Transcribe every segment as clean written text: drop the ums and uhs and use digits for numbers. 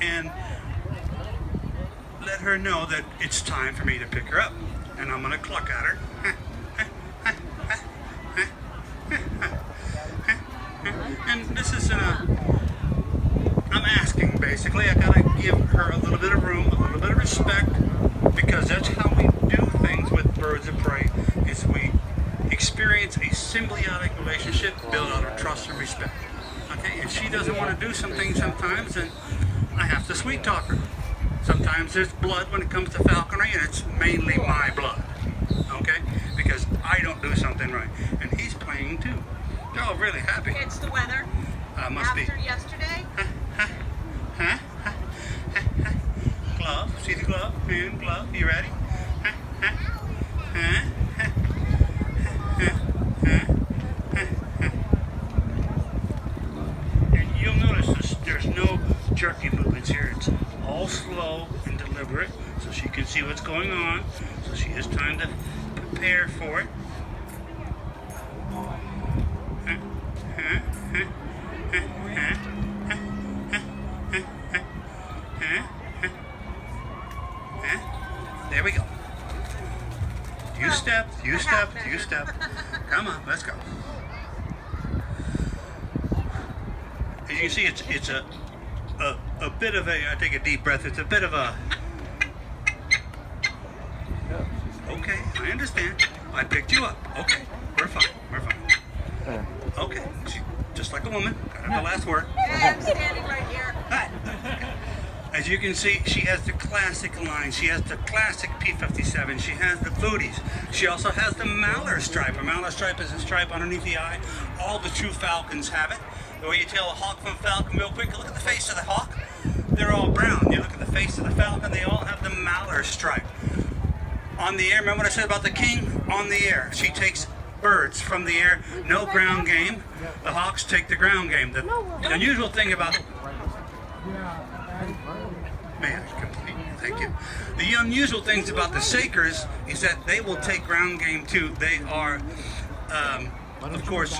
and let her know that it's time for me to pick her up. And I'm going to cluck at her. And this is I'm asking basically. I gotta give her a little bit of room, a little bit of respect, because that's how we do things with birds of prey. Is we experience a symbiotic relationship, build out of trust and respect. Okay, and she doesn't want to do some things sometimes, and I have to sweet talk her. Sometimes there's blood when it comes to falconry, and it's mainly my blood. Okay, because I don't do something right, and he's playing too. They're all really happy. It's the weather. Must After be. yesterday. Glove. See the glove? Hand glove. You ready? And you'll notice there's no jerky movements here. It's all slow and deliberate, so she can see what's going on. So she has time to prepare for it. There we go. You step, you step, you step. Come on, let's go. As you can see, it's a bit of a, I take a deep breath, it's a bit of a, okay, I understand. I picked you up. Okay, we're fine, we're fine. Okay, just like a woman, gotta have the last word. Hey, I'm standing right here. As you can see, she has the classic line. She has the classic P57. She has the booties. She also has the mallard stripe. A mallard stripe is a stripe underneath the eye. All the true falcons have it. The way you tell a hawk from a falcon real quick, look at the face of the hawk. They're all brown. You look at the face of the falcon, they all have the mallard stripe. On the air, remember what I said about the king? On the air. She takes birds from the air, no ground game. The hawks take the ground game. The unusual thing about... Thank you. The unusual things about the sakers is that they will take ground game too. They are, of course,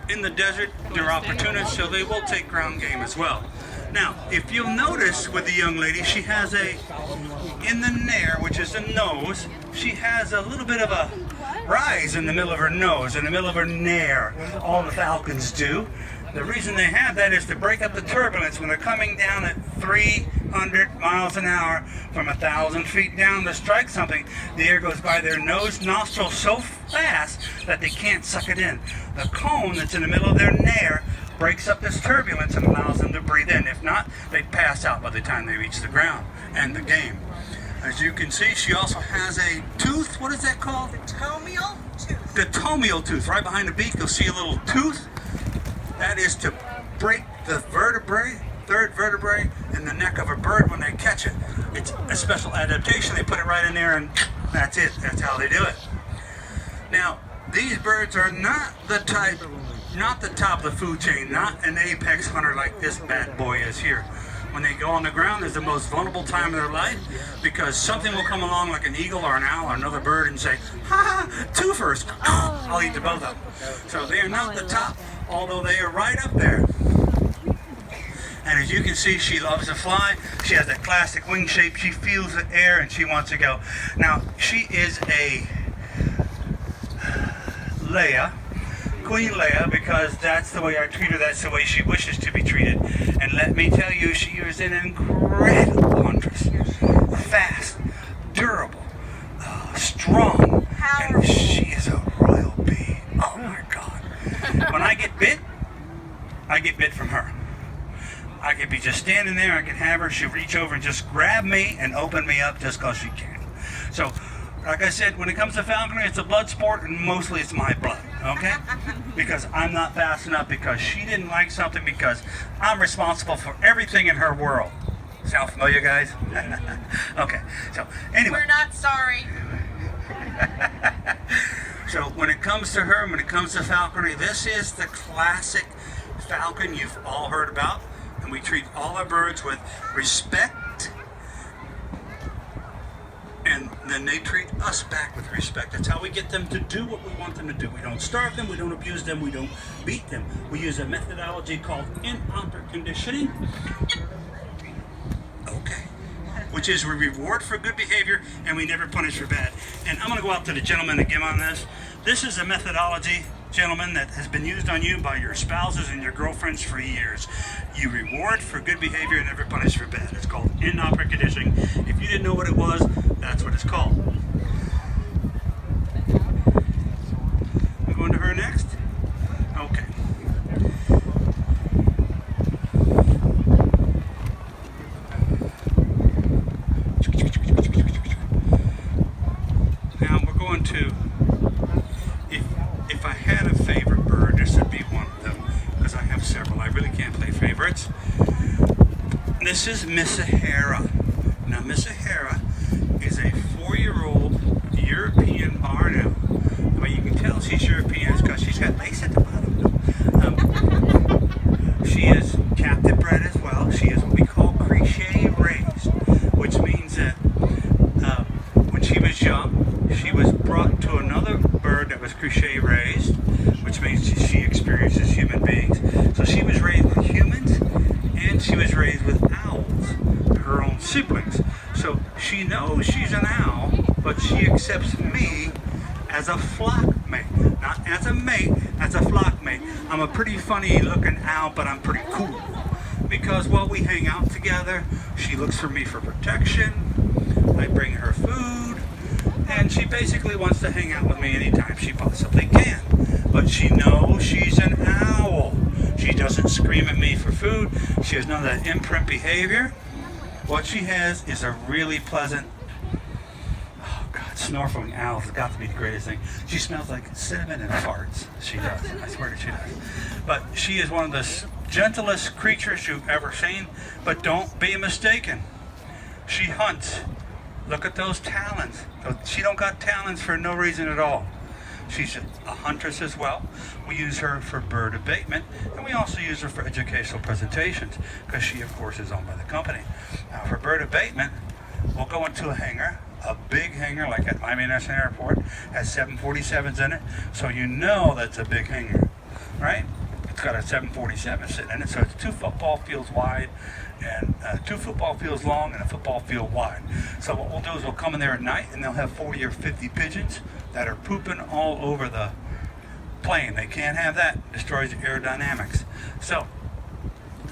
in the desert, they're opportunists, so they will take ground game as well. Now, if you'll notice with the young lady, she has in the nair, which is the nose, she has a little bit of a rise in the middle of her nose, in the middle of her nair. All the falcons do. The reason they have that is to break up the turbulence when they're coming down at 300 miles an hour from 1,000 feet down to strike something. The air goes by their nose, nostrils so fast that they can't suck it in. The cone that's in the middle of their nair breaks up this turbulence and allows them to breathe in. If not, they pass out by the time they reach the ground and the game. As you can see, she also has a tooth. What is that called? The tomial tooth. The tomial tooth. Right behind the beak, you'll see a little tooth. That is to break the vertebrae, third vertebrae, in the neck of a bird when they catch it. It's a special adaptation. They put it right in there and that's it. That's how they do it. Now, these birds are not the type, not the top of the food chain, not an apex hunter like this bad boy is here. When they go on the ground, is the most vulnerable time of their life because something will come along like an eagle or an owl or another bird and say, ha ha, two first. I'll eat the both of them. So they are not the top, although they are right up there. And as you can see, she loves to fly. She has that classic wing shape. She feels the air and she wants to go. Now, she is a Leia, Queen Leia, because that's the way I treat her. That's the way she wishes to be treated. And let me tell you, she is an incredible huntress. Fast, durable, strong, and she is a royal bee. Oh my God. When I get bit from her. I could be just standing there, I could have her, she'd reach over and just grab me and open me up just because she can. So, like I said, when it comes to falconry, it's a blood sport, and mostly it's my blood, okay? Because I'm not fast enough, because she didn't like something, because I'm responsible for everything in her world. Sound familiar, guys? Okay, so anyway. We're not sorry. So when it comes to her, when it comes to falconry, this is the classic falcon you've all heard about. And we treat all our birds with respect, and then they treat us back with respect. That's how we get them to do what we want them to do. We don't starve them, we don't abuse them, we don't beat them. We use a methodology called in-otter conditioning. which is we reward for good behavior and we never punish for bad. And I'm going to go out to the gentleman again on this. This is a methodology, gentlemen, that has been used on you by your spouses and your girlfriends for years. You reward for good behavior and never punish for bad. It's called in-operant conditioning. If you didn't know what it was, that's what it's called. We going to her next? Okay. Now we're going to, if I had a favorite bird, this would be one of them, because I have several. I really can't play favorites. This is Miss Sahara. Now Miss Sahara is a 4-year-old European barn owl. The way you can tell she's European is because she's got lace at the bottom. She is captive bred as well. She is what we call crochet raised, which means that when she was young, she was brought to another bird that was crochet raised, which means she experiences human beings. So she was raised with humans and she was raised with owls, her own siblings. So she knows she's an owl, but she accepts me as a flock mate. Not as a mate, as a flock mate. I'm a pretty funny looking owl, but I'm pretty cool. Because while we hang out together, she looks for me for protection. I bring her food. And she basically wants to hang out with me anytime she possibly can. But she knows she's an owl. She doesn't scream at me for food. She has none of that imprint behavior. What she has is a really pleasant, snorkeling owl has got to be the greatest thing. She smells like cinnamon and farts. She does. I swear that she does. But she is one of the gentlest creatures you've ever seen. But don't be mistaken. She hunts. Look at those talons. She don't got talons for no reason at all. She's a huntress as well. We use her for bird abatement, and we also use her for educational presentations because she, of course, is owned by the company. Now, for bird abatement, we'll go into a hangar. A big hangar like at Miami International Airport has 747s in it, so you know that's a big hangar, right? It's got a 747 sitting in it, so it's 2 football fields wide and 2 football fields long and a football field wide. So what we'll do is we'll come in there at night and they'll have 40 or 50 pigeons that are pooping all over the plane. They can't have that. It destroys the aerodynamics. So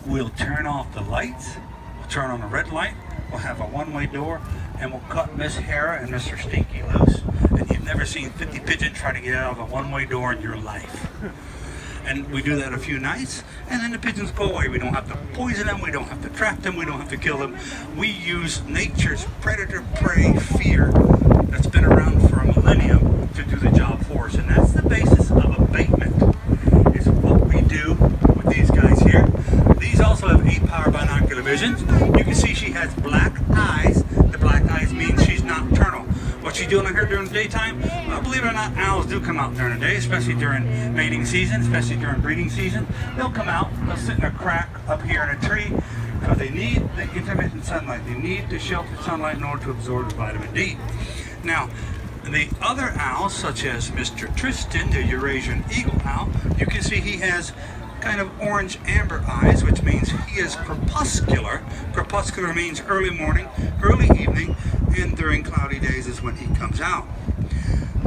we'll turn off the lights, we'll turn on the red light, we'll have a one-way door, and we'll cut Miss Hera and Mr. Stinky loose. And you've never seen 50 pigeons try to get out of a one-way door in your life. And we do that a few nights, and then the pigeons go away. We don't have to poison them, we don't have to trap them, we don't have to kill them. We use nature's predator-prey fear that's been around for a millennium to do the job for us. And that's the basis of abatement, is what we do with these guys here. These also have 8-power binocular visions. You can see she has black eyes. The black eyes means she's nocturnal. What's she doing here during the daytime? Well, believe it or not, owls do come out during the day, especially during mating season, especially during breeding season. They'll come out, they'll sit in a crack up here in a tree, because they need the intermittent sunlight. They need the sheltered sunlight in order to absorb the vitamin D. Now, the other owls, such as Mr. Tristan, the Eurasian eagle owl, you can see he has kind of orange amber eyes, which means he is crepuscular. Crepuscular means early morning, early evening, and during cloudy days is when he comes out.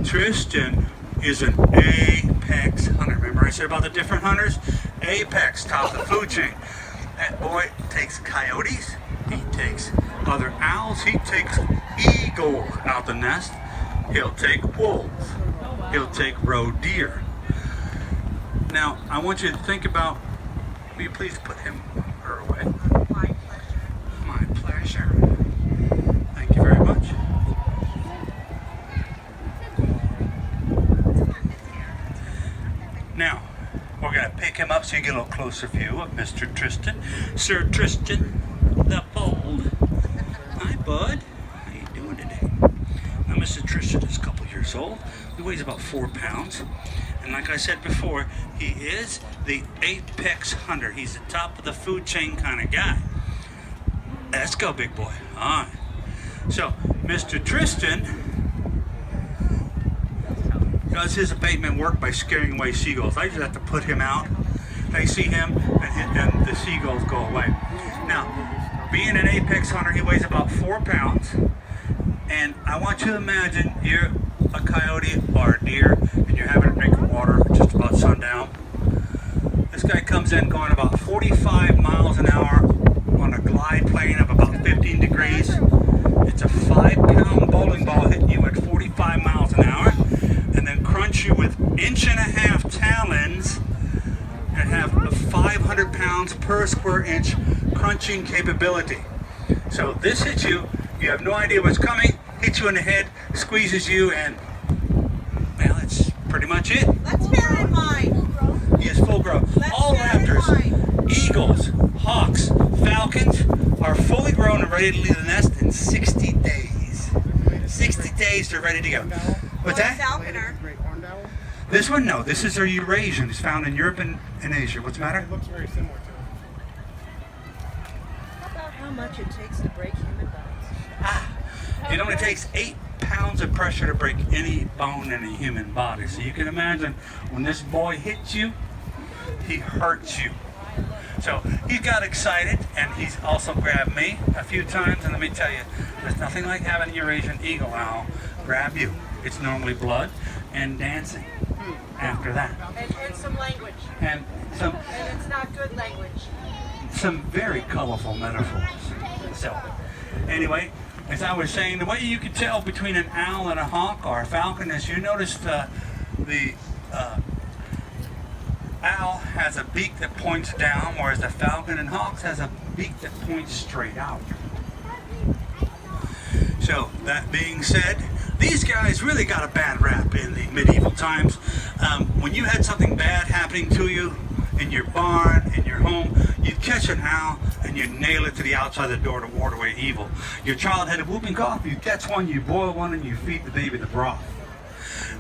Tristan is an apex hunter. Remember I said about the different hunters? Apex, top of the food chain. That boy takes coyotes, he takes other owls, he takes eagles out the nest, he'll take wolves, he'll take roe deer. Now, I want you to think about, will you please put her away? My pleasure. My pleasure. Thank you very much. Now, we're going to pick him up so you get a little closer view of Mr. Tristan. Sir Tristan the Bold. Hi, bud. How you doing today? Now, Mr. Tristan is a couple years old. He weighs about 4 pounds. And like I said before, he is the apex hunter. He's the top of the food chain kind of guy. Let's go, big boy. All right. So, Mr. Tristan does his abatement work by scaring away seagulls. I just have to put him out. They see him, and the seagulls go away. Now, being an apex hunter, he weighs about 4 pounds. And I want you to imagine you're a coyote or a deer and you're having a drink of water just about sundown. This guy comes in going about 45 miles an hour on a glide plane of about 15 degrees. It's a 5-pound bowling ball hitting you at 45 miles an hour, and then crunch you with 1.5-inch talons that have 500 pounds per square inch crunching capability. So this hits you, you have no idea what's coming, hits you in the head, squeezes you, and well, that's pretty much it. Let's bear in mind. He is full grown. All raptors, eagles, hawks, falcons are fully grown and ready to leave the nest in 60 days. 60 days they're ready to go. What's that? Falconer. This one? No, this is a Eurasian. It's found in Europe and Asia. What's the matter? It looks very similar to it. How about how much it takes to break human bones? It only takes 8 pounds of pressure to break any bone in a human body. So you can imagine when this boy hits you, he hurts you. So he got excited, and he's also grabbed me a few times. And let me tell you, there's nothing like having a Eurasian eagle owl grab you. It's normally blood and dancing after that. And some language. And And it's not good language. some very colorful metaphors. So anyway, as I was saying, the way you can tell between an owl and a hawk or a falcon is you notice the owl has a beak that points down, whereas the falcon and hawks has a beak that points straight out. So that being said, these guys really got a bad rap in the medieval times. When you had something bad happening to you in your barn, in your home, you'd catch an owl and you'd nail it to the outside of the door to ward away evil. Your child had a whooping cough, you catch one, you boil one, and you feed the baby the broth.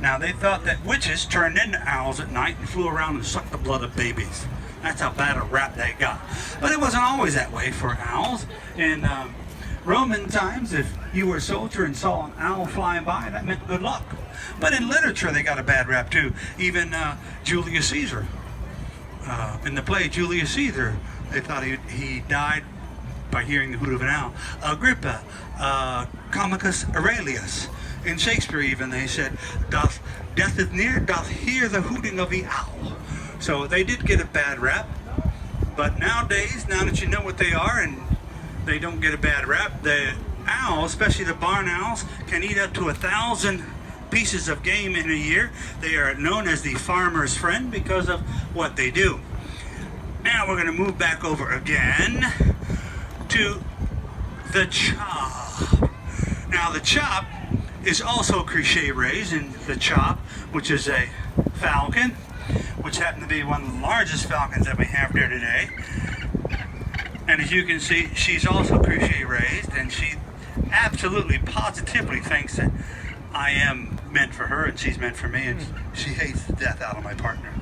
Now, they thought that witches turned into owls at night and flew around and sucked the blood of babies. That's how bad a rap they got. But it wasn't always that way for owls. In Roman times, if you were a soldier and saw an owl flying by, that meant good luck. But in literature, they got a bad rap too. Even Julius Caesar. In the play Julius Caesar, they thought he died by hearing the hoot of an owl. Agrippa, Comicus Aurelius. In Shakespeare even, they said, death is near, doth hear the hooting of the owl. So they did get a bad rap. But nowadays, now that you know what they are and they don't get a bad rap, the owls, especially the barn owls, can eat up to 1,000 pieces of game in a year. They are known as the farmer's friend because of what they do. Now we're going to move back over again to the chop. Now the chop is also crochet raised in the chop, which is a falcon, which happened to be one of the largest falcons that we have here today. And as you can see, she's also crochet raised, and she absolutely positively thinks that I am meant for her and she's meant for me, and she hates the death out of my partner.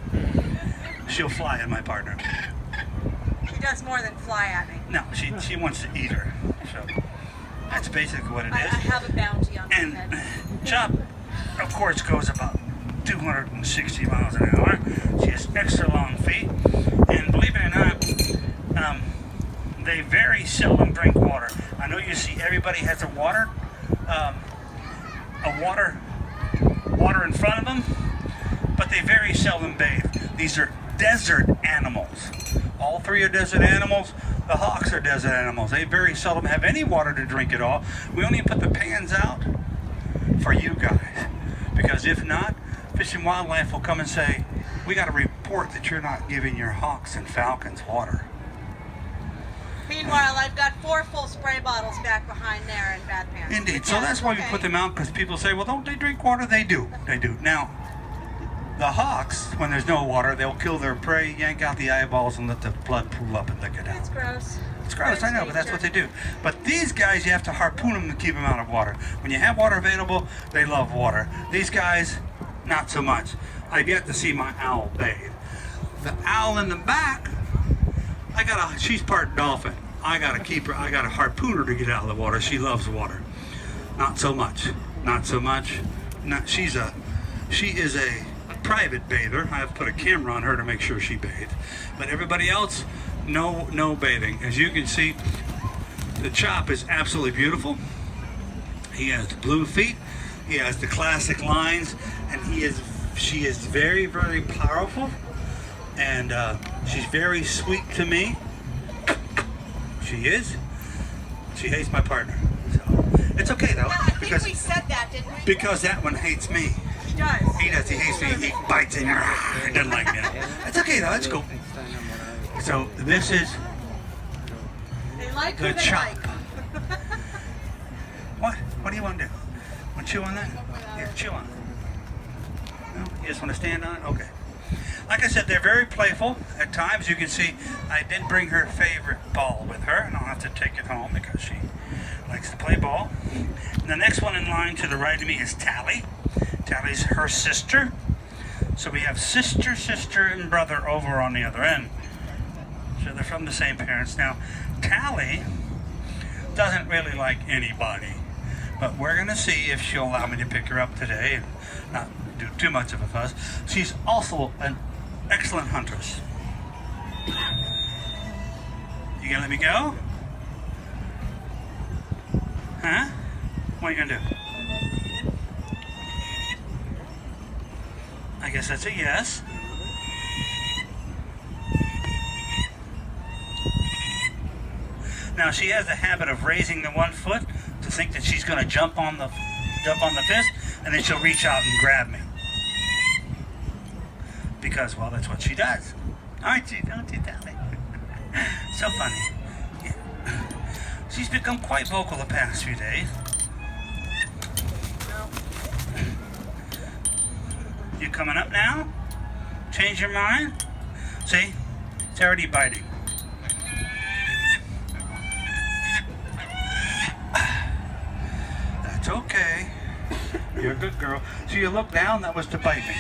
She'll fly at my partner. She does more than fly at me. No, she wants to eat her. So that's basically what it I is. have a bounty on my And head. Chop, of course, goes about 260 miles an hour. She has extra long feet, and believe it or not, they very seldom drink water. I know you see everybody has a water in front of them, but they very seldom bathe. These are desert animals. All three are desert animals. The hawks are desert animals. They very seldom have any water to drink at all. We only put the pans out for you guys, because if not, Fish and Wildlife will come and say, we got a report that you're not giving your hawks and falcons water. Meanwhile, I've got 4 full spray bottles back behind there in Bad Pants. Indeed. So that's why we put them out, because people say, well, don't they drink water? They do. They do. Now, the hawks, when there's no water, they'll kill their prey, yank out the eyeballs, and let the blood pool up and lick it out. It's gross. It's gross, I know, but that's what they do. But these guys, you have to harpoon them to keep them out of water. When you have water available, they love water. These guys, not so much. I've yet to see my owl bathe. The owl in the back, she's part dolphin. I gotta keep her, I gotta harpoon her to get out of the water. She loves water. Not so much. Not so much. She is a private bather. I've put a camera on her to make sure she bathes. But everybody else, no bathing. As you can see, The chop is absolutely beautiful. He has the blue feet. He has the classic lines, and she is very, very powerful, and she's very sweet to me. She is. She hates my partner. So it's okay though, Yeah, I think because we said that, didn't we? because that one hates me. He does. He does. He hates me. He bites and he doesn't like me. It's okay though. It's cool. So this is They like the who they chop. like. What? What do you want to do? Want to chew on that? Here, chew on it. No? You just want to stand on it? Okay. Like I said, they're very playful at times. You can see I did bring her favorite ball with her, and I'll have to take it home because she likes to play ball. And the next one in line to the right of me is Tally. Tally's her sister. So we have sister, and brother over on the other end. So they're from the same parents. Now, Tally doesn't really like anybody, but we're going to see if she'll allow me to pick her up today and not do too much of a fuss. She's also an excellent huntress. You gonna let me go? Huh? What are you gonna do? I guess that's a yes. Now she has the habit of raising the one foot to think that she's gonna jump on the fist, and then she'll reach out and grab me. Because, well, that's what she does. Aren't you? Don't you, Tally? So funny. Yeah. She's become quite vocal the past few days. You coming up now? Change your mind? See? It's already biting. That's okay. You're a good girl. So you look down, that was to bite me.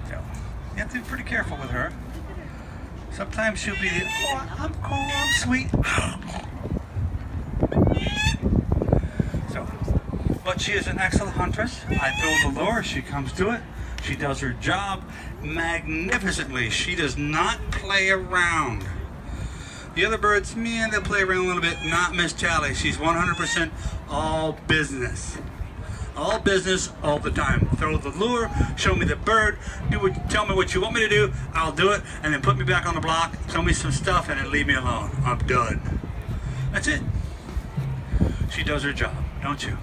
So you have to be pretty careful with her. Sometimes she'll be the, oh, I'm cool, I'm sweet. So, but she is an excellent huntress. I throw the lure, she comes to it. She does her job magnificently. She does not play around. The other birds, man, they'll play around a little bit. Not Miss Tally. She's 100% all business. All business, all the time. Throw the lure, show me the bird, tell me what you want me to do, I'll do it, and then put me back on the block, tell me some stuff, and then leave me alone. I'm done. That's it. She does her job, don't you?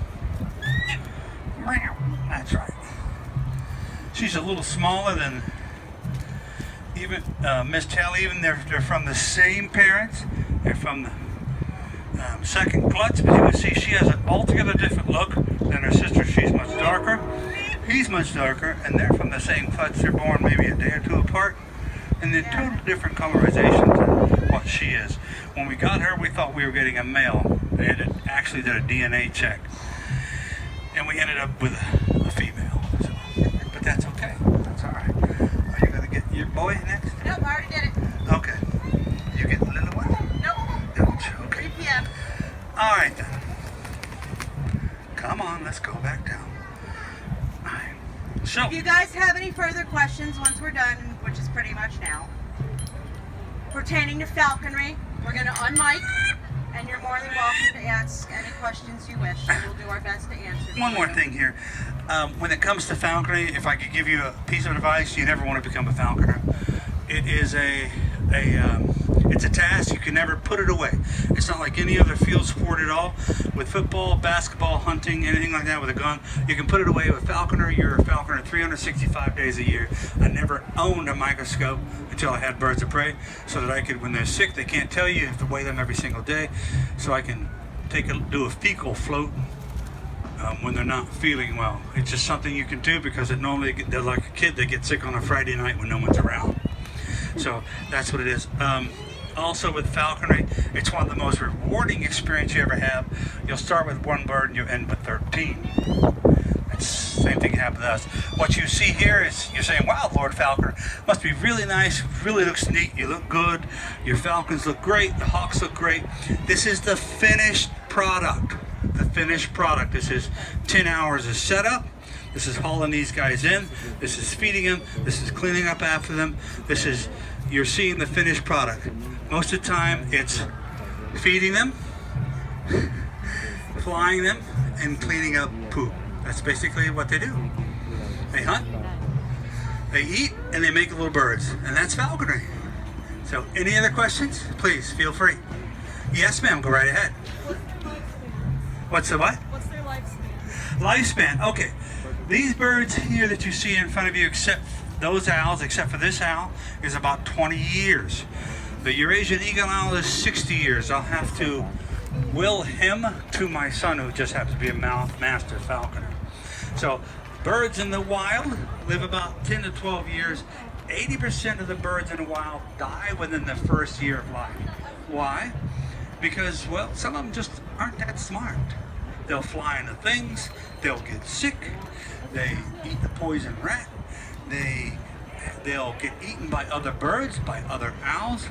That's right. She's a little smaller than even Miss Tally. Even they're from the same parents. They're from the second clutch, but you can see she has an altogether different look than her sister. She's much darker. He's much darker, and they're from the same clutch. They're born maybe a day or two apart, and they're total different colorization than what she is. When we got her, we thought we were getting a male. They actually did a DNA check, and we ended up with a female. So, but that's okay. That's all right. Are you gonna get your boy next? Nope, I already did it. Okay. You get the little one? Nope. Don't you? Okay. 3 p.m. All right then. Come on, let's go back down. All right. So, If you guys have any further questions once we're done, which is pretty much now, pertaining to falconry, we're going to unmic, and you're more than welcome to ask any questions you wish. We'll do our best to answer them. one more thing here. When it comes to falconry, if I could give you a piece of advice, you never want to become a falconer. It is it's a task. You can never put it away. It's not like any other field sport at all. With football, basketball, hunting, anything like that with a gun, you can put it away. With falconer, you're a falconer 365 days a year. I never owned a microscope until I had birds of prey, so that I could, when they're sick, they can't tell you. You have to weigh them every single day, so I can do a fecal float when they're not feeling well. It's just something you can do because they're like a kid. They get sick on a Friday night when no one's around. So that's what it is. Also with falconry, it's one of the most rewarding experience you ever have. You'll start with one bird and you'll end with 13. It's the same thing happened to us. What you see here is you're saying, wow, Lord Falconer, must be really nice, really looks neat, you look good, your falcons look great, the hawks look great. This is the finished product. The finished product. This is 10 hours of setup. This is hauling these guys in. This is feeding them. This is cleaning up after them. You're seeing the finished product. Most of the time, it's feeding them, flying them, and cleaning up poop. That's basically what they do. They hunt, they eat, and they make little birds. And that's falconry. So any other questions? Please feel free. Yes, ma'am, go right ahead. What's the what? What's their lifespan? Lifespan, okay. These birds here that you see in front of you, except those owls, except for this owl, is about 20 years. The Eurasian eagle owl is 60 years. I'll have to will him to my son, who just happens to be a master falconer. So birds in the wild live about 10 to 12 years. 80% of the birds in the wild die within the first year of life. Why? Because, well, some of them just aren't that smart. They'll fly into things, they'll get sick, they eat the poison rat, they'll get eaten by other birds, by other owls,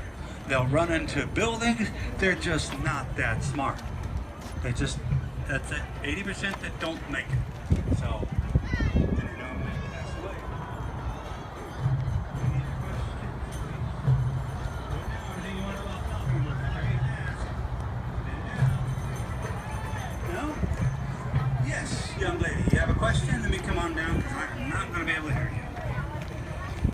they'll run into buildings. They're just not that smart. They just, that's it, 80% that don't make it. So, young lady, you have a question? Let me come on down because I'm not going to be able to hear you.